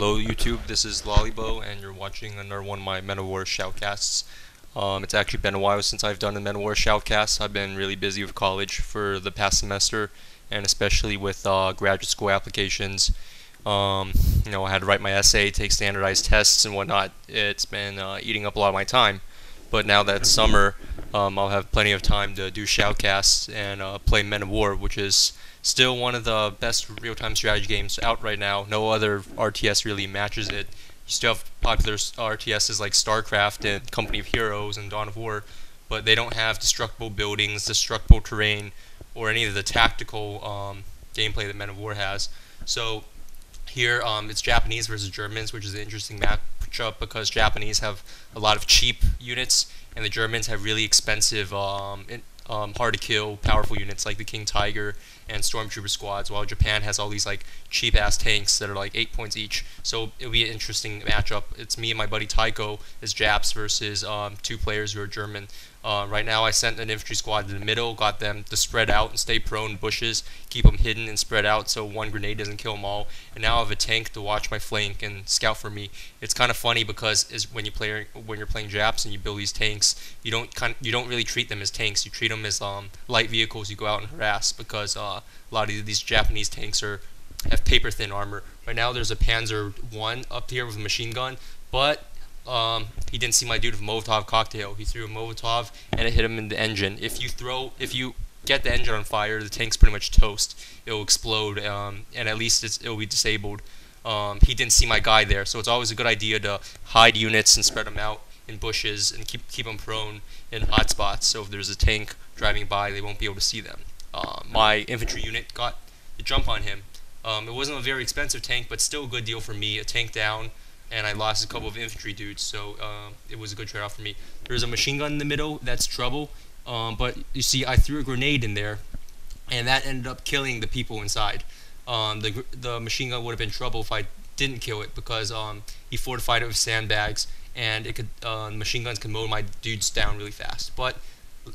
Hello YouTube, this is Lollybo and you're watching another one of my Men of War shoutcasts. It's actually been a while since I've done a Men of War shoutcast. I've been really busy with college for the past semester and especially with graduate school applications. I had to write my essay, take standardized tests and whatnot. It's been eating up a lot of my time. But now that it's summer, I'll have plenty of time to do shoutcasts and play Men of War, which is still one of the best real-time strategy games out right now. No other RTS really matches it. You still have popular RTSs like StarCraft and Company of Heroes and Dawn of War, but they don't have destructible buildings, destructible terrain, or any of the tactical gameplay that Men of War has. So here it's Japanese versus Germans, which is an interesting matchup because Japanese have a lot of cheap units and the Germans have really expensive, hard to kill, powerful units like the King Tiger and Stormtrooper squads, while Japan has all these like cheap ass tanks that are like 8 points each. So it'll be an interesting matchup. It's me and my buddy Tycho as Japs versus two players who are German. Right now I sent an infantry squad to the middle, got them to spread out and stay prone in bushes, keep them hidden and spread out so one grenade doesn't kill them all. And now I have a tank to watch my flank and scout for me. It's kind of funny because when you're playing Japs and you build these tanks, you don't really treat them as tanks. You treat them as light vehicles you go out and harass because a lot of these Japanese tanks have paper thin armor. Right now there's a Panzer I up here with a machine gun, but he didn't see my dude with a Molotov cocktail. He threw a Molotov and it hit him in the engine. If you get the engine on fire, the tank's pretty much toast. It'll explode, and at least it'll be disabled. He didn't see my guy there, so it's always a good idea to hide units and spread them out in bushes and keep them prone in hot spots. So if there's a tank driving by, they won't be able to see them. My infantry unit got the jump on him. It wasn't a very expensive tank, but still a good deal for me. A tank down, and I lost a couple of infantry dudes, so it was a good trade-off for me. There's a machine gun in the middle, that's trouble, but you see I threw a grenade in there, and that ended up killing the people inside. The machine gun would have been trouble if I didn't kill it, because he fortified it with sandbags, and machine guns can mow my dudes down really fast. But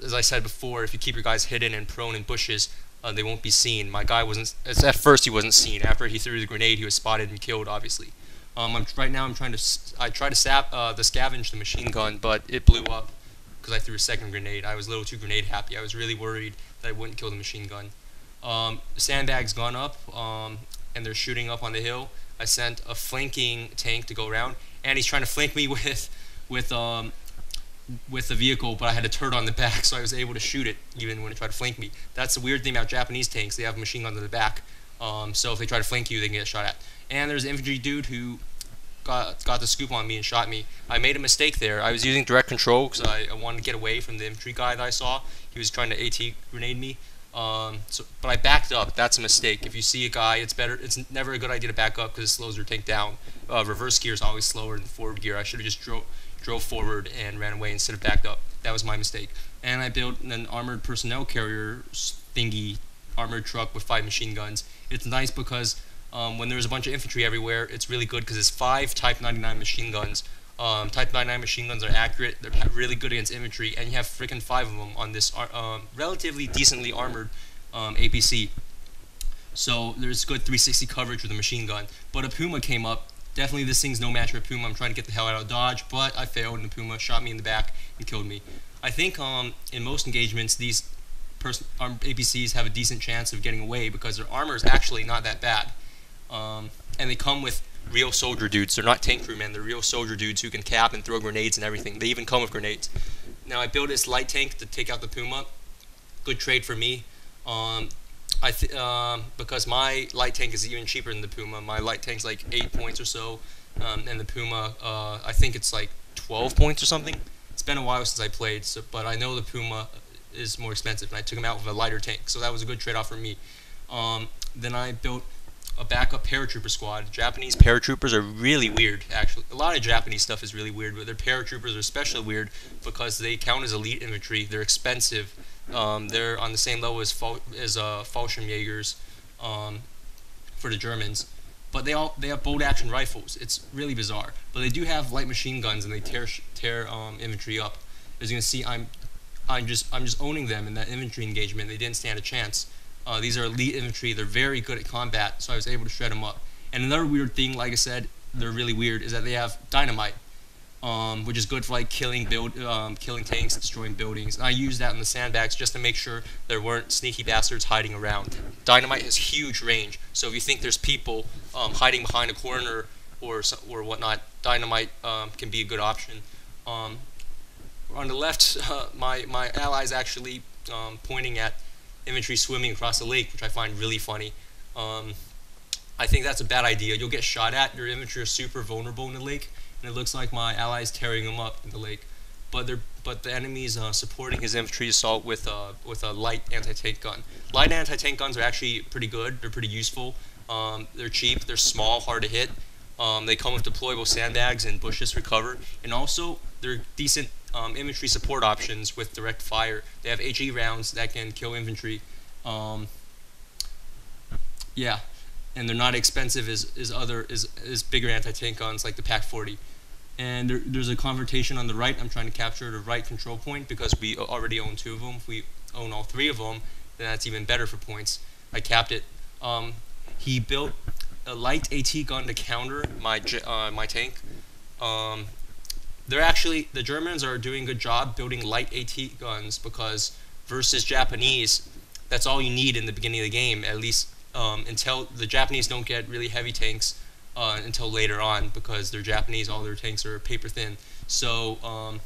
as I said before, if you keep your guys hidden and prone in bushes, they won't be seen. My guy wasn't, at first he wasn't seen. After he threw the grenade, he was spotted and killed, obviously. Right now I tried to scavenge the machine gun, but it blew up because I threw a second grenade. I was a little too grenade happy. I was really worried that I wouldn't kill the machine gun. The sandbag's gone up, and they're shooting up on the hill. I sent a flanking tank to go around, and he's trying to flank me with the vehicle, but I had a turret on the back, so I was able to shoot it even when it tried to flank me. That's the weird thing about Japanese tanks. They have a machine gun on the back, so if they try to flank you, they can get shot at. And there's an infantry dude who got the scoop on me and shot me. I made a mistake there. I was using direct control because I wanted to get away from the infantry guy that I saw. He was trying to AT grenade me. But I backed up. That's a mistake. If you see a guy, it's never a good idea to back up because it slows your tank down. Reverse gear is always slower than forward gear. I should have just drove forward and ran away instead of backed up. That was my mistake. And I built an armored personnel carrier thingy, armored truck with 5 machine guns. It's nice because when there's a bunch of infantry everywhere, it's really good because it's 5 Type 99 machine guns. Type 99 machine guns are accurate, they're really good against infantry, and you have freaking 5 of them on this relatively decently armored APC. So there's good 360 coverage with a machine gun. But a Puma came up. Definitely this thing's no match for a Puma. I'm trying to get the hell out of Dodge, but I failed, and the Puma shot me in the back and killed me. I think in most engagements, these APCs have a decent chance of getting away because their armor is actually not that bad. And they come with real soldier dudes. They're not tank crewmen. They're real soldier dudes who can cap and throw grenades and everything. They even come with grenades. Now I built this light tank to take out the Puma. Good trade for me. Because my light tank is even cheaper than the Puma. My light tank's like 8 points or so, and the Puma, I think it's like 12 points or something. It's been a while since I played, but I know the Puma is more expensive, and I took him out with a lighter tank, so that was a good trade-off for me. Then I built a backup paratrooper squad. Japanese paratroopers are really weird, actually. A lot of Japanese stuff is really weird, but their paratroopers are especially weird because they count as elite infantry. They're expensive. They're on the same level as Fallschirmjägers for the Germans, but they have bolt action rifles. It's really bizarre, but they do have light machine guns and they tear infantry up. As you can see, I'm just owning them in that infantry engagement. They didn't stand a chance. These are elite infantry. They're very good at combat, so I was able to shred them up. And another weird thing, like I said, they're really weird is that they have dynamite, which is good for like killing tanks, destroying buildings. And I used that in the sandbags just to make sure there weren't sneaky bastards hiding around. Dynamite has huge range, so if you think there's people hiding behind a corner or whatnot, dynamite can be a good option. On the left, my allies actually pointing at infantry swimming across the lake, which I find really funny. I think that's a bad idea. You'll get shot at. Your infantry are super vulnerable in the lake, and it looks like my allies tearing them up in the lake. But the enemy's supporting his infantry assault with a light anti-tank gun. Light anti-tank guns are actually pretty good. They're pretty useful. They're cheap. They're small, hard to hit. They come with deployable sandbags and bushes for cover, and also they're decent infantry support options with direct fire. They have HE rounds that can kill infantry. Yeah, and they're not expensive as bigger anti-tank guns like the PaK-40. And there's a confrontation on the right. I'm trying to capture the right control point because we already own 2 of them. If we own all 3 of them, then that's even better for points. I capped it. He built a light AT gun to counter my tank. The Germans are doing a good job building light AT guns because versus Japanese, that's all you need in the beginning of the game, at least until the Japanese don't get really heavy tanks until later on because they're Japanese, all their tanks are paper thin. So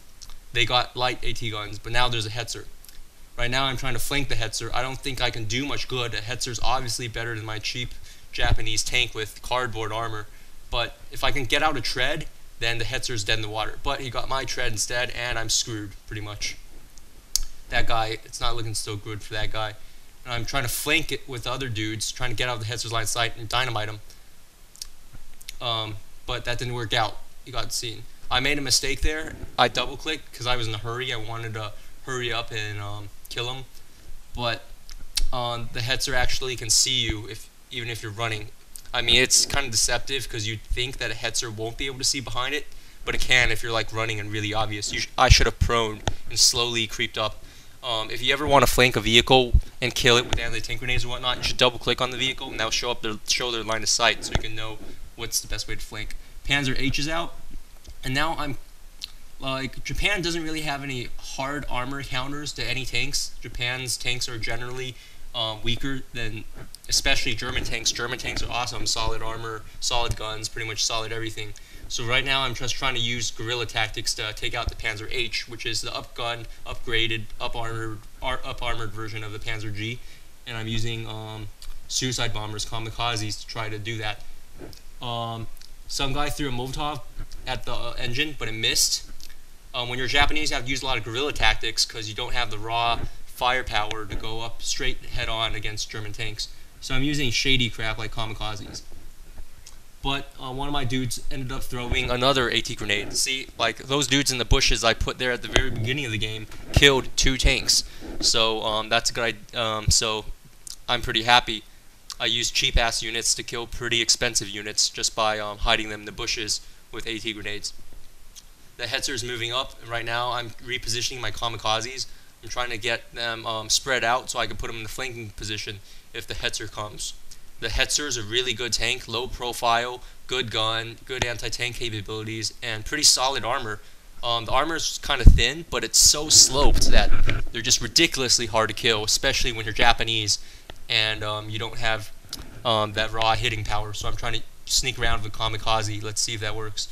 they got light AT guns, but now there's a Hetzer. Right now I'm trying to flank the Hetzer. I don't think I can do much good. A Hetzer's obviously better than my cheap Japanese tank with cardboard armor, but if I can get out a tread, then the Hetzer's dead in the water. But he got my tread instead, and I'm screwed, pretty much. That guy, it's not looking so good for that guy. And I'm trying to flank it with other dudes, trying to get out of the Hetzer's line of sight and dynamite him. But that didn't work out. He got seen. I made a mistake there. I double-clicked because I was in a hurry. I wanted to hurry up and kill him. But the Hetzer actually can see you even if you're running. I mean, it's kind of deceptive because you'd think that a Hetzer won't be able to see behind it, but it can if you're like running and really obvious. I should have proned and slowly creeped up. If you ever want to flank a vehicle and kill it with anti-tank grenades or whatnot, you should double-click on the vehicle and that'll show their line of sight so you can know what's the best way to flank. Panzer H is out, and now I'm like, Japan doesn't really have any hard armor counters to any tanks. Japan's tanks are generally weaker than, especially German tanks. German tanks are awesome, solid armor, solid guns, pretty much solid everything. So right now I'm just trying to use guerrilla tactics to take out the Panzer H, which is the upgunned, upgraded, up-armored version of the Panzer G, and I'm using suicide bombers, kamikazees, to try to do that. Some guy threw a Molotov at the engine, but it missed. When you're Japanese, you have to use a lot of guerrilla tactics because you don't have the raw firepower to go up straight head-on against German tanks. So I'm using shady crap like kamikazes. But one of my dudes ended up throwing another AT grenade. See, like those dudes in the bushes I put there at the very beginning of the game killed 2 tanks. So that's a good idea. So I'm pretty happy. I used cheap-ass units to kill pretty expensive units just by hiding them in the bushes with AT grenades. The Hetzer's moving up, and right now I'm repositioning my kamikazes. I'm trying to get them spread out so I can put them in the flanking position if the Hetzer comes. The Hetzer is a really good tank, low profile, good gun, good anti-tank capabilities, and pretty solid armor. The armor is kind of thin, but it's so sloped that they're just ridiculously hard to kill, especially when you're Japanese and you don't have that raw hitting power. So I'm trying to sneak around with a kamikaze. Let's see if that works.